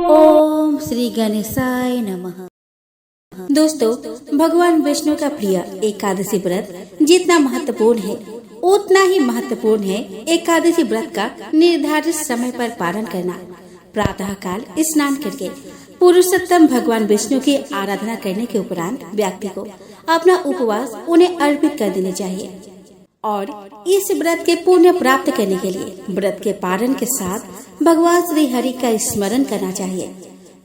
ओम श्री गणेशाय नमः। दोस्तों, भगवान विष्णु का प्रिय एकादशी व्रत जितना महत्वपूर्ण है उतना ही महत्वपूर्ण है एकादशी व्रत का निर्धारित समय पर पालन करना। प्रातः काल स्नान करके पुरुषोत्तम भगवान विष्णु की आराधना करने के उपरांत व्यक्ति को अपना उपवास उन्हें अर्पित कर देने चाहिए और इस व्रत के पुण्य प्राप्त करने के लिए व्रत के पालन के साथ भगवान श्री हरि का स्मरण करना चाहिए।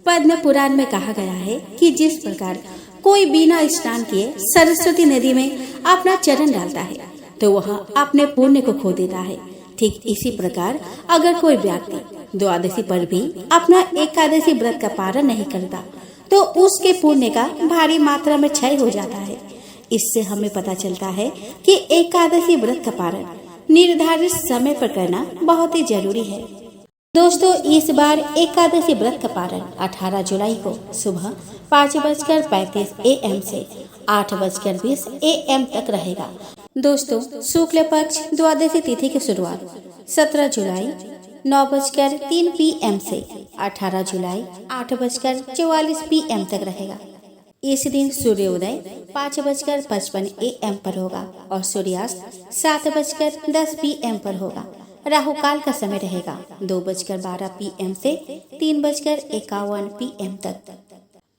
पद्म पुराण में कहा गया है कि जिस प्रकार कोई बिना स्नान किए सरस्वती नदी में अपना चरण डालता है तो वह अपने पुण्य को खो देता है, ठीक इसी प्रकार अगर कोई व्यक्ति द्वादशी पर भी अपना एकादशी व्रत का पालन नहीं करता तो उसके पुण्य का भारी मात्रा में क्षय हो जाता है। इससे हमें पता चलता है कि एकादशी व्रत का पालन निर्धारित समय पर करना बहुत ही जरूरी है। दोस्तों, इस बार एकादशी व्रत का पालन 18 जुलाई को सुबह 5:35 AM से 8:20 AM तक रहेगा। दोस्तों, शुक्ल पक्ष द्वादशी तिथि की शुरुआत 17 जुलाई 9:03 PM से 18 जुलाई 8:44 PM तक रहेगा। इस दिन सूर्योदय 5:55 AM पर होगा और सूर्यास्त 7:10 PM पर होगा। राहु काल का समय रहेगा 2:12 PM से 3:51 PM तक।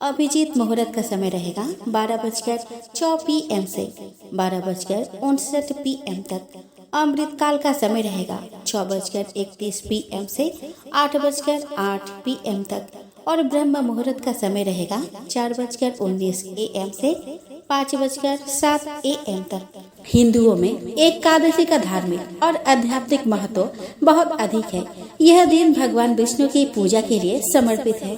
अभिजीत मुहूर्त का समय रहेगा 12:04 PM से 12:59 PM तक। अमृत काल का समय रहेगा 6:31 PM से 8:08 PM तक और ब्रह्म मुहूर्त का समय रहेगा 4:19 AM से 5:07 AM तक। हिंदुओं में एकादशी का धार्मिक और आध्यात्मिक महत्व बहुत अधिक है। यह दिन भगवान विष्णु की पूजा के लिए समर्पित है।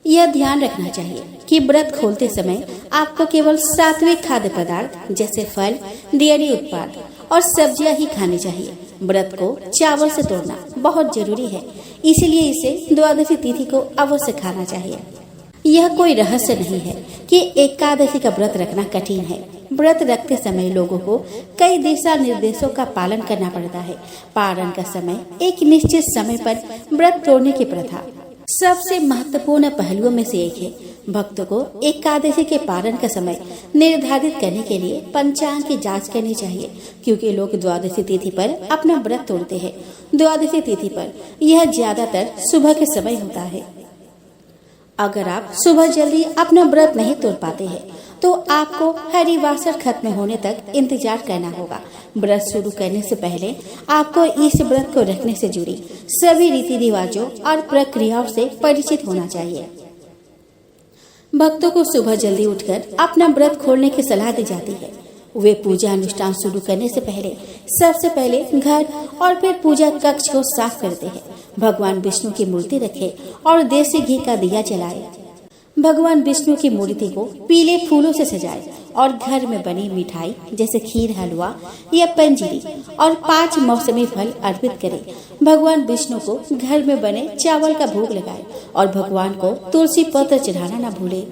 यह ध्यान रखना चाहिए कि व्रत खोलते समय आपको केवल सात्विक खाद्य पदार्थ जैसे फल, डेयरी उत्पाद और सब्जियां ही खानी चाहिए। व्रत को चावल से तोड़ना बहुत जरूरी है, इसलिए इसे द्वादशी तिथि को अवश्य खाना चाहिए। यह कोई रहस्य नहीं है कि एकादशी का व्रत रखना कठिन है। व्रत रखते समय लोगों को कई दिशा निर्देशों का पालन करना पड़ता है। पारण का समय एक निश्चित समय पर व्रत तोड़ने की प्रथा सबसे महत्वपूर्ण पहलुओं में से एक है। भक्तों को एकादशी के पारण का समय निर्धारित करने के लिए पंचांग की जांच करनी चाहिए, क्योंकि लोग द्वादशी तिथि पर अपना व्रत तोड़ते हैं। द्वादशी तिथि पर यह ज्यादातर सुबह के समय होता है। अगर आप सुबह जल्दी अपना व्रत नहीं तोड़ पाते हैं तो आपको हरिवासर खत्म होने तक इंतजार करना होगा। व्रत शुरू करने से पहले आपको इस व्रत को रखने से जुड़ी सभी रीति रिवाजों और प्रक्रियाओं से परिचित होना चाहिए। भक्तों को सुबह जल्दी उठकर अपना व्रत खोलने की सलाह दी जाती है। वे पूजा अनुष्ठान शुरू करने से पहले सबसे पहले घर और फिर पूजा कक्ष को साफ करते हैं। भगवान विष्णु की मूर्ति रखे और देसी घी का दिया जलाए। भगवान विष्णु की मूर्ति को पीले फूलों से सजाए और घर में बनी मिठाई जैसे खीर, हलवा या पंजीरी और 5 मौसमी फल अर्पित करें। भगवान विष्णु को घर में बने चावल का भोग लगाए और भगवान को तुलसी पत्र चढ़ाना न भूले।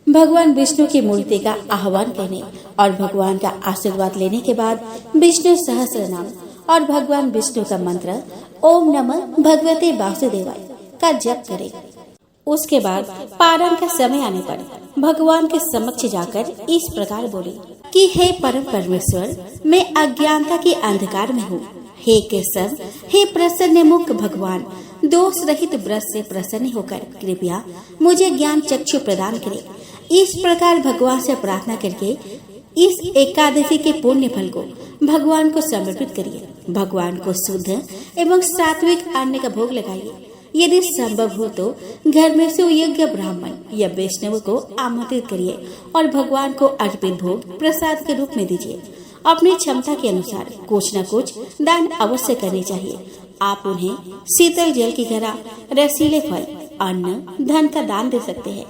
भगवान विष्णु की मूर्ति का आह्वान करने और भगवान का आशीर्वाद लेने के बाद विष्णु सहस्त्र नाम और भगवान विष्णु का मंत्र ओम नमः भगवते वासुदेवाय का जप करें। उसके बाद पारण का समय आने पर भगवान के समक्ष जाकर इस प्रकार बोले कि हे परम परमेश्वर, मैं अज्ञानता के अंधकार में हूँ। हे केशव, हे प्रसन्न मुख भगवान, दोष रहित व्रत से प्रसन्न होकर कृपया मुझे ज्ञान चक्षु प्रदान करें। इस प्रकार भगवान से प्रार्थना करके इस एकादशी के पुण्य फल को भगवान को समर्पित करिए। भगवान को शुद्ध एवं सात्विक अन्न का भोग लगाइए। यदि संभव हो तो घर में से योग्य ब्राह्मण या वैष्णव को आमंत्रित करिए और भगवान को अर्पित भोग प्रसाद के रूप में दीजिए। अपनी क्षमता के अनुसार कुछ न कुछ दान अवश्य करने चाहिए। आप उन्हें शीतल जल की घड़ा, रसीले फल, अन्न, धन का दान दे सकते हैं।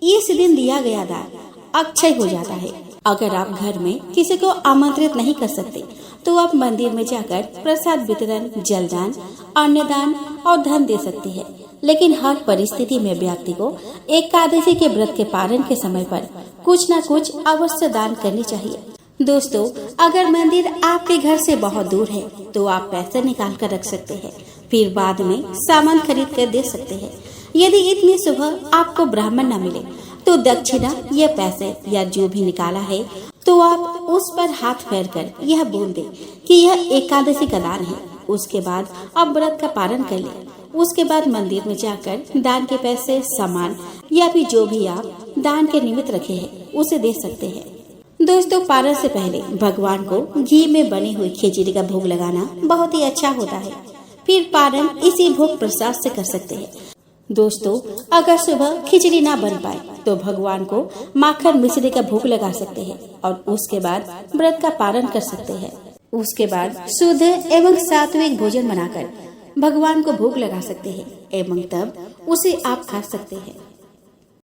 इस दिन दिया गया दान अक्षय हो जाता है। अगर आप घर में किसी को आमंत्रित नहीं कर सकते तो आप मंदिर में जाकर प्रसाद वितरण, जलदान, अन्नदान और धन दे सकते हैं। लेकिन हर परिस्थिति में व्यक्ति को एकादशी के व्रत के पारण के समय पर कुछ न कुछ अवश्य दान करनी चाहिए। दोस्तों, अगर मंदिर आपके घर से बहुत दूर है तो आप पैसे निकाल कर रख सकते हैं, फिर बाद में सामान खरीद कर दे सकते हैं। यदि इतनी सुबह आपको ब्राह्मण न मिले तो दक्षिणा या पैसे या जो भी निकाला है तो आप उस पर हाथ फेर कर यह बोल दे कि यह एकादशी का दान है। उसके बाद आप व्रत का पालन कर ले। उसके बाद मंदिर में जाकर दान के पैसे, सामान या फिर जो भी आप दान के निमित्त रखे हैं उसे दे सकते हैं। दोस्तों, पारण से पहले भगवान को घी में बनी हुई खिचड़ी का भोग लगाना बहुत ही अच्छा होता है। फिर पारण इसी भोग प्रसाद से कर सकते हैं। दोस्तों, अगर सुबह खिचड़ी ना बन पाए तो भगवान को माखन मिश्री का भोग लगा सकते हैं और उसके बाद व्रत का पालन कर सकते हैं। उसके बाद शुद्ध एवं सात्विक भोजन बनाकर भगवान को भोग लगा सकते हैं एवं तब उसे आप खा सकते हैं।